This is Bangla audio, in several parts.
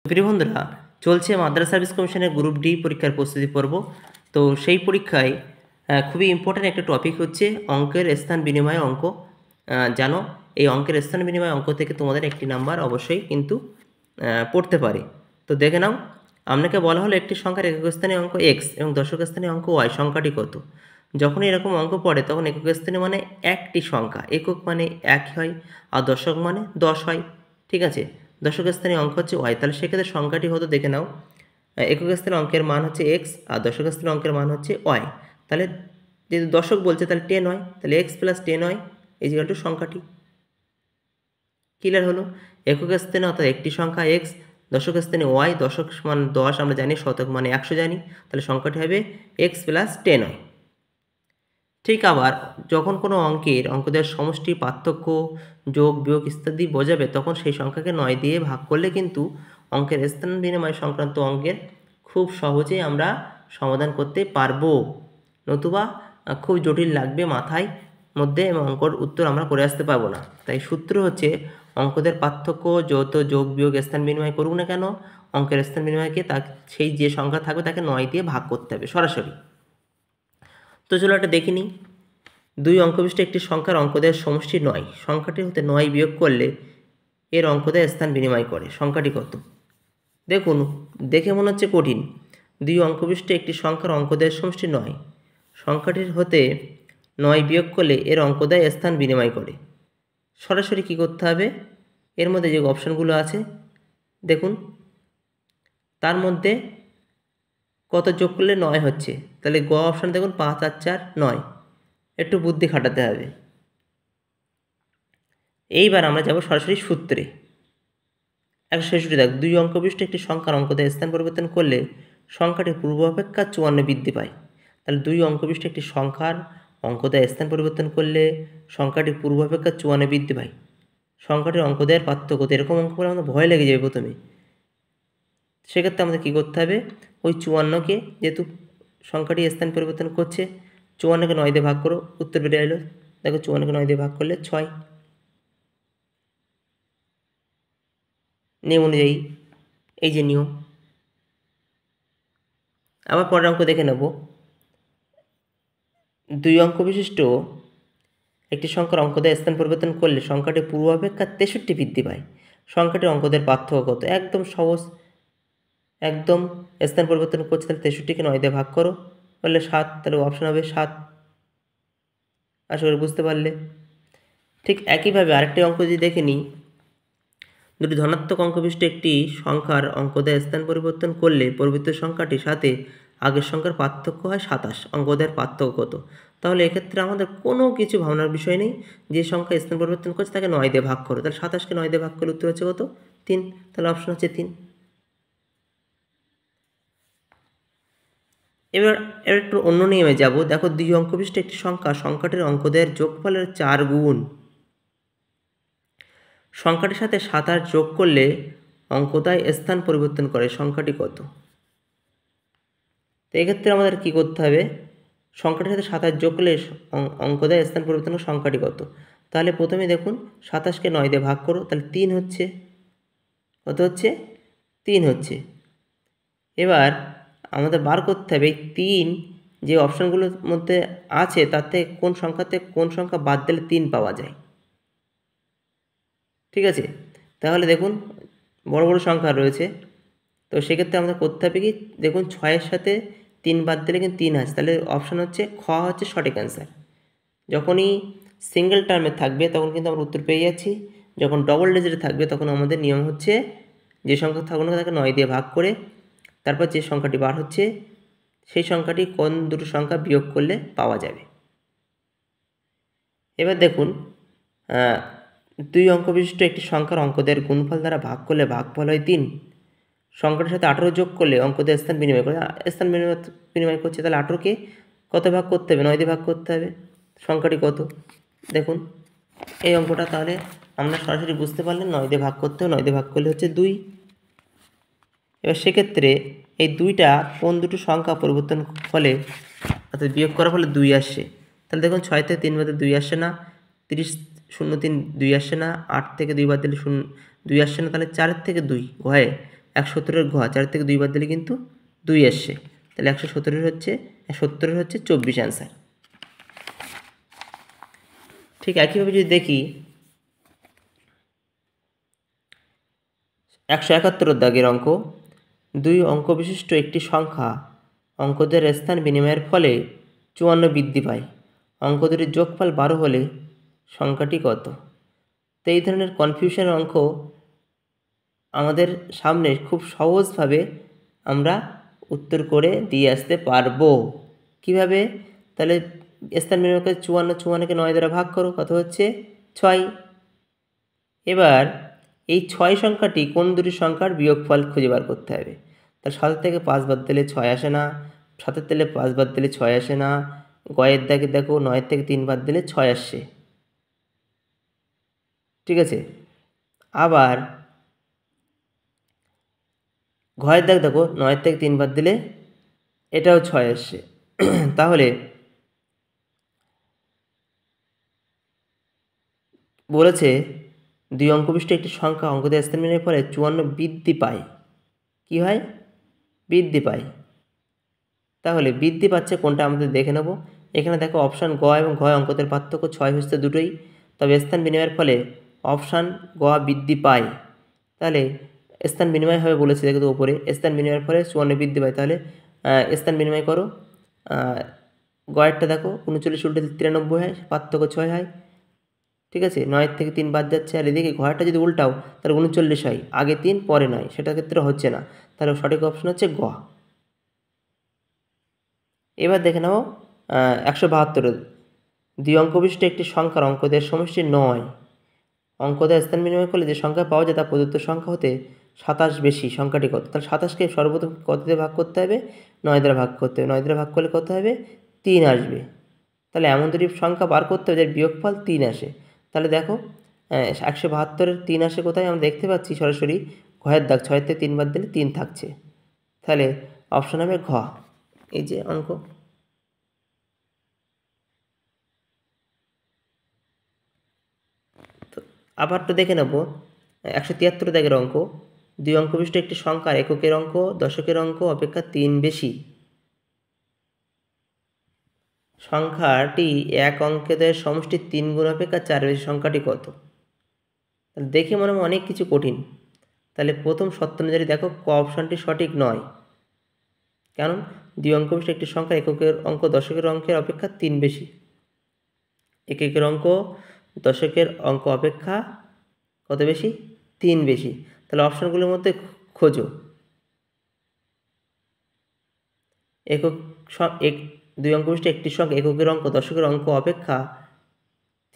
প্রিয় বন্ধুরা, চলছে মাদ্রাসা সার্ভিস কমিশনের গ্রুপ ডি পরীক্ষার প্রস্তুতি পর্ব। তো সেই পরীক্ষায় খুবই ইম্পর্ট্যান্ট একটা টপিক হচ্ছে অঙ্কের স্থান বিনিময় অঙ্ক। জানো, এই অঙ্কের স্থান বিনিময় অঙ্ক থেকে তোমাদের একটি নাম্বার অবশ্যই কিন্তু পড়তে পারে। তো দেখে নাও, আপনাকে বলা হলো একটি সংখ্যার একক স্থানীয় অঙ্ক এক্স এবং দশক স্থানীয় অঙ্ক ওয়াই, সংখ্যাটি কত? যখন এরকম অঙ্ক পড়ে তখন একক স্থানীয় মানে একটি সংখ্যা, একক মানে এক হয়, আর দশক মানে 10 হয়। ঠিক আছে, দশক স্থানীয় অঙ্ক হচ্ছে ওয়াই, তাহলে সেক্ষেত্রে সংখ্যাটি হতো দেখে নাও, একক স্থানীয় অঙ্কের মান হচ্ছে এক্স আর দশক স্থানীয় অঙ্কের মান হচ্ছে ওয়াই। তাহলে যেহেতু দশক বলছে তাহলে 10 হয়, তাহলে এক্স প্লাস 10 হয় ইজিক্যাল টু সংখ্যাটি। ক্লিয়ার হলো? একক স্থানে অর্থাৎ একটি সংখ্যা এক্স, দশক স্থানে ওয়াই, দশক মান 10 আমরা জানি, শতক মানে 100 জানি, তাহলে সংখ্যাটি হবে এক্স প্লাস 10 হয়। ঠিক আবার যখন কোনো অঙ্কদের সমষ্টি, পার্থক্য, যোগ বিয়োগ ইত্যাদি বোঝাবে তখন সেই সংখ্যাকে 9 দিয়ে ভাগ করলে কিন্তু অঙ্কের স্থান বিনিময় সংক্রান্ত অঙ্কের খুব সহজেই আমরা সমাধান করতে পারবো। নতুবা খুব জটিল লাগবে মাথায় মধ্যে এবং অঙ্কর উত্তর আমরা করে আসতে পারবো না। তাই সূত্র হচ্ছে অঙ্কদের পার্থক্য যত যোগ বিয়োগ স্থান বিনিময় করুক না কেন, অঙ্কের স্থান বিনিময়কে সেই যে সংখ্যা থাকবে তাকে 9 দিয়ে ভাগ করতে হবে সরাসরি। তো চলো এটা দেখে নিই। 2 অঙ্কবিষ্ট একটি সংখ্যার অঙ্কদের সমষ্টি 9, সংখ্যাটি হতে 9 বিয়োগ করলে এর অঙ্কদের স্থান বিনিময় করে, সংখ্যাটি কত? দেখুন, দেখে মনে হচ্ছে কঠিন। 2 অঙ্কবিষ্ট একটি সংখ্যার অঙ্কদের সমষ্টি 9, সংখ্যাটির হতে 9 বিয়োগ করলে এর অঙ্কদের স্থান বিনিময় করে। সরাসরি কি করতে হবে, এর মধ্যে যে অপশানগুলো আছে দেখুন, তার মধ্যে কত যোগ করলে 9 হচ্ছে, তাহলে গ অপশান দেখুন 5 আর 4 9, একটু বুদ্ধি খাটাতে হবে। এইবার আমরা যাব সরাসরি সূত্রে। 166 দেখ, 2 অঙ্কবিষ্ট একটি সংখ্যার অঙ্কদের স্থান পরিবর্তন করলে সংখ্যাটি পূর্ব অপেক্ষা 54 বৃদ্ধি পায়। তাহলে 2 অঙ্কবিষ্ট একটি সংখ্যার অঙ্কদের স্থান পরিবর্তন করলে সংখ্যাটি পূর্ব অপেক্ষা 54 বৃদ্ধি পায়। সংখ্যাটির অঙ্কদের পার্থক্য, এরকম অঙ্ক করে আমাদের ভয় লেগে যাবে প্রথমে। সেক্ষেত্রে আমাদের কী করতে হবে, ওই 54কে, যেহেতু সংখ্যাটি স্থান পরিবর্তন করছে, 54কে 9 দিয়ে ভাগ করো, উত্তর বেরিয়ে এলো। দেখো 54কে 9 দিয়ে ভাগ করলে 6। নিয়ম অনুযায়ী, এই যে নিয়ম। আবার পরের অঙ্ক দেখে নেব। 2 অঙ্ক বিশিষ্ট একটি সংখ্যার অঙ্কদের স্থান পরিবর্তন করলে সংখ্যাটি পূর্ব অপেক্ষা 63 বৃদ্ধি পায়। সংখ্যাটির অঙ্কদের পার্থক্য কত? একদম সহজ, একদম স্থান পরিবর্তন করছে, তাহলে 63কে 9 দিয়ে ভাগ করো, বললে 7, তাহলে অপশান হবে 7। আশা করি বুঝতে পারলে। ঠিক একইভাবে আরেকটি অঙ্ক যদি দেখে নিই, দুটি ধনাত্মক অঙ্কবিষ্ট একটি সংখ্যার অঙ্কদের স্থান পরিবর্তন করলে পরিবর্তিত সংখ্যাটির সাথে আগের সংখ্যার পার্থক্য হয় 27, অঙ্কদের পার্থক্য কত? তাহলে এক্ষেত্রে আমাদের কোনো কিছু ভাবনার বিষয় নেই, যে সংখ্যা স্থান পরিবর্তন করছে তাকে 9 দিয়ে ভাগ করো, তাহলে 27কে 9 দিয়ে ভাগ করলে উত্তর হচ্ছে কত? 3, তাহলে অপশন হচ্ছে 3। এবার একটু অন্য নিয়মে যাব। দেখো, 2 অঙ্কবিষ্ট একটি সংখ্যাটির অঙ্কদের যোগফলের 4 গুণ সংখ্যাটির সাথে 27 যোগ করলে অঙ্কটায় স্থান পরিবর্তন করে, সংখ্যাটি কত? তো এক্ষেত্রে আমাদের কী করতে হবে, সংখ্যাটির সাথে 27 যোগ করলে অঙ্কটায় স্থান পরিবর্তন করে, সংখ্যাটি কত? তাহলে প্রথমে দেখুন 27কে 9 দিয়ে ভাগ করো, তাহলে 3 হচ্ছে। কত হচ্ছে? 3 হচ্ছে। এবার আমাদের বার করতে হবে এই 3 যে অপশানগুলোর মধ্যে আছে তাতে কোন সংখ্যাতে কোন সংখ্যা বাদ দিলে 3 পাওয়া যায়। ঠিক আছে, তাহলে দেখুন বড় বড় সংখ্যা রয়েছে, তো সেক্ষেত্রে আমাদের করতে হবে কি, দেখুন 6-এর সাথে 3 বাদ দিলে কিন্তু 3 আছে, তাহলে অপশান হচ্ছে খ হচ্ছে সঠিক অ্যান্সার। যখনই সিঙ্গেল টার্মে থাকবে তখন কিন্তু আমরা উত্তর পেয়ে যাচ্ছি, যখন ডবল ডিজিটে থাকবে তখন আমাদের নিয়ম হচ্ছে যে সংখ্যা থাকুক না তাকে 9 দিয়ে ভাগ করে তারপর যে সংখ্যাটি বার হচ্ছে সেই সংখ্যাটি কোন দুটো সংখ্যা বিয়োগ করলে পাওয়া যাবে। এবার দেখুন, 2 অঙ্ক বিশিষ্ট একটি সংখ্যার অঙ্কদের গুণফল দ্বারা ভাগ করলে ভাগফল হয় 3, সংখ্যাটির সাথে 18 যোগ করলে অঙ্কদের স্থান বিনিময় করে, স্থান বিনিময় করছে, তাহলে 18কে কত ভাগ করতে হবে? 9 দিয়ে ভাগ করতে হবে। সংখ্যাটি কত? দেখুন এই অঙ্কটা তাহলে আমরা সরাসরি বুঝতে পারলেন, 9 দিয়ে ভাগ করতে হবে, 9 দিয়ে ভাগ করলে হচ্ছে 2। এবার সেক্ষেত্রে এই 2টা কোন দুটো সংখ্যা পরিবর্তন ফলে অর্থাৎ বিয়োগ করার ফলে 2 আসছে, তাহলে দেখুন 6 থেকে 3 বাদে 2 আসছে না, 30 0 3 2 আসছে না, 8 থেকে 2 বাদ দিলে 2 আসছে না, তাহলে 4 থেকে 2 হয়, 117-এর ঘ 4 থেকে 2 বাদ দিলে কিন্তু 2 আসছে, তাহলে 117-এর হচ্ছে 70-এর হচ্ছে 24 অ্যান্সার। ঠিক একইভাবে যদি দেখি 171 দাগের অঙ্ক, 2 অঙ্ক বিশিষ্ট একটি সংখ্যা অঙ্কদের স্থান বিনিময়ের ফলে 54 বৃদ্ধি পায়, অঙ্ক দুটির যোগফল 12 হলে সংখ্যাটি কত? তো এই ধরনের কনফিউশন অঙ্ক আমাদের সামনে খুব সহজভাবে আমরা উত্তর করে দিয়ে আসতে পারবো। কিভাবে? তাহলে স্থান বিনিময়কে 54, 54কে 9 দ্বারা ভাগ করো, কত হচ্ছে 6। এবার এই 6 সংখ্যাটি কোন দুটি সংখ্যার বিয়োগফল খুঁজে বার করতে হবে। তাহলে 7 থেকে 5 বাদ দিলে 6 আসে না, 7 থেকে 5 বাদ দিলে 6 আসে না, গয়ের দাগে দেখো 9 থেকে 3 বাদ দিলে 6 আসছে, ঠিক আছে। আবার ঘয়ের দাগ দেখো 9 থেকে 3 বাদ দিলে এটাও 6 আসছে। তাহলে বলেছে 2 অঙ্ক বিশিষ্ট একটি সংখ্যা অঙ্কদের স্থান বিনিময়ের ফলে 54 বৃদ্ধি পায়। কি হয়? বৃদ্ধি পায়। তাহলে বৃদ্ধি পাচ্ছে কোনটা আমাদের দেখে নেব। এখানে দেখো অপশান গ এবং ঘ অঙ্কদের পার্থক্য 6 হচ্ছে দুটোই, তবে স্থান বিনিময়ের ফলে অপশান গ বৃদ্ধি পায়। তাহলে স্থান বিনিময় হবে বলেছে, দেখো তো উপরে স্থান বিনিময়ের ফলে 54 বৃদ্ধি পায়। তাহলে স্থান বিনিময় করো, গয়েরটা দেখো 39 উল্টে 93 হয়, পার্থক্য 6 হয়, ঠিক আছে। 9 থেকে 3 বাদ যাচ্ছে, আর এদিকে ঘরটা যদি উল্টাও তাহলে 39 হয়, আগে 3 পরে 9, সেটার ক্ষেত্রে হচ্ছে না, তাহলে সঠিক অপশন হচ্ছে গ। এবার দেখে নাও 172, 2 অঙ্ক বিশিষ্ট একটি সংখ্যার অঙ্কদের সমষ্টি 9, অঙ্কদের স্থান বিনিময় করলে যে সংখ্যা পাওয়া যায় তা প্রদত্ত সংখ্যা হতে 27 বেশি, সংখ্যাটি কত? তাহলে 27কে সর্বপ্রথম কত দিয়ে ভাগ করতে হবে? 9 দ্বারা ভাগ করতে হবে, 9 দ্বারা ভাগ করলে কত হবে? 3 আসবে। তাহলে এমন দুটি সংখ্যা বার করতে হবে যার বিয়োগফল 3 আসে। তাহলে দেখো 172-এর 3 আসে কোথায়? আমরা দেখতে পাচ্ছি সরাসরি ঘয়ের দাগ, 6 থেকে 3 বাদ দিলে 3 থাকছে, তাহলে অপশন হবে ঘ। এই যে অঙ্ক। তো আবার তো দেখে নেব 173 দাগের অঙ্ক, 2 অঙ্ক বিশিষ্ট একটি সংখ্যার এককের অঙ্ক দশকের অঙ্ক অপেক্ষা 3 বেশি, সংখ্যাটি এক অঙ্কের সমষ্টি 3 গুণ অপেক্ষা 4 বেশি, সংখ্যাটি কত? তাহলে দেখে মনে হয় অনেক কিছু কঠিন। তাহলে প্রথম শর্ত অনুযায়ী দেখো ক অপশানটি সঠিক নয়, কারণ 2 অঙ্ক বিশিষ্ট একটি সংখ্যার এককের অঙ্ক দশকের অঙ্কের অপেক্ষা 3 বেশি, এককের অঙ্ক দশকের অঙ্ক অপেক্ষা কত বেশি? 3 বেশি। তাহলে অপশানগুলোর মধ্যে খোঁজো। একক 2 অঙ্ক বিশিষ্ট একটি সংখ্যা এককের অঙ্ক দশকের অঙ্ক অপেক্ষা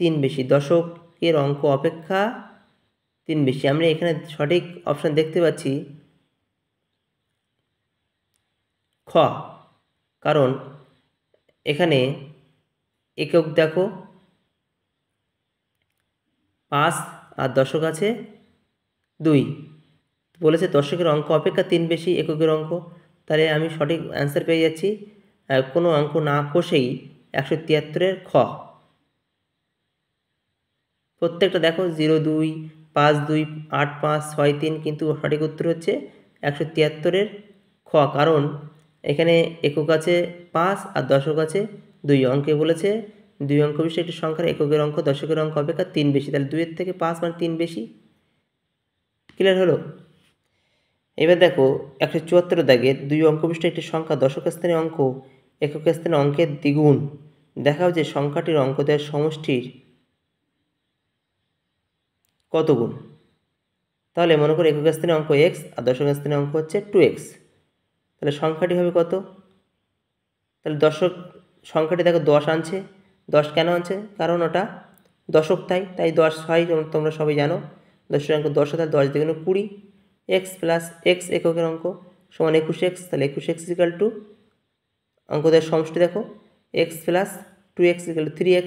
3 বেশি, দশকের অঙ্ক অপেক্ষা 3 বেশি। আমরা এখানে সঠিক অপশান দেখতে পাচ্ছি খ, কারণ এখানে একক দেখো 5 আর দশক আছে 2, বলেছে দশকের অঙ্ক অপেক্ষা 3 বেশি এককের অঙ্ক, তাহলে আমি সঠিক অ্যান্সার পেয়ে যাচ্ছি কোনো অঙ্ক না কষেই 173-এর খ। প্রত্যেকটা দেখো 0, 2, 5, 2, 8, 5, 6, 3, কিন্তু সঠিক উত্তর হচ্ছে 173-এর খ, কারণ এখানে একক আছে 5 আর দশক আছে 2, অঙ্কে বলেছে 2 অঙ্ক বিশিষ্ট একটি সংখ্যার এককের অঙ্ক দশকের অঙ্ক অপেক্ষা 3 বেশি, তাহলে 2-এর থেকে 5 মানে 3 বেশি। ক্লিয়ার হলো? এবার দেখো 174 দাগে 2 অঙ্ক বিশিষ্ট একটি সংখ্যা দশক স্থানে অঙ্ক একক স্থানে অঙ্কের দ্বিগুণ, দেখাও যে সংখ্যাটির অঙ্কদের সমষ্টির কত গুণ। তাহলে মনে করো একক স্থানে অঙ্ক x আর দশক স্থানে অঙ্ক হচ্ছে 2x, তাহলে সংখ্যাটি হবে কত? তাহলে দশক সংখ্যাটি দেখো 10 আনছে, 10 কেন আনছে? কারণ ওটা দশক, তাই 10 হয়, তোমরা সবাই জানো। দশের অঙ্ক 10, তাহলে 10 দ্বিগুণে 20, এক্স প্লাস এক্স এককের অঙ্ক সমান 21x, তাহলে 21x ইকাল টু অঙ্কদের সমষ্টি দেখো x plus 2x equal to 3x।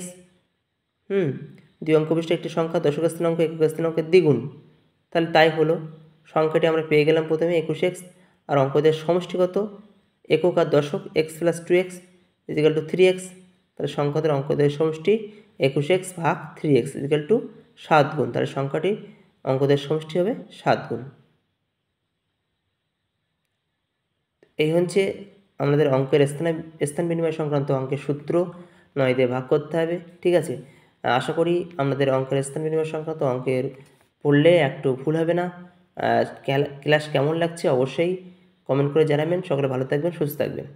2 অঙ্ক বিশিষ্ট একটি সংখ্যা দশক স্থানে অঙ্ক একক স্থানে অঙ্কের দ্বিগুণ, তাহলে তাই হলো। সংখ্যাটি আমরা পেয়ে গেলাম প্রথমে 21x, আর অঙ্কদের সমষ্টি কত? একক আর দশক, x plus 2x is equal two 3x, তাহলে সংখ্যাদের অঙ্কদের সমষ্টি 21x ভাগ 3x ইজিক্যাল টু 7 গুণ, তাহলে সংখ্যাটি অঙ্কদের সমষ্টি হবে 7 গুণ। এই হচ্ছে আমাদের অঙ্কের স্থান বিনিময় সংক্রান্ত অঙ্কের সূত্র 9 দিয়ে ভাগ করতে হবে। ঠিক আছে, আশা করি আমাদের অঙ্কের স্থান বিনিময় সংক্রান্ত অঙ্কের পড়লে একটু ভুল হবে না। ক্লাস কেমন লাগছে অবশ্যই কমেন্ট করে জানাবেন। সকলে ভালো থাকবেন, সুস্থ থাকবেন।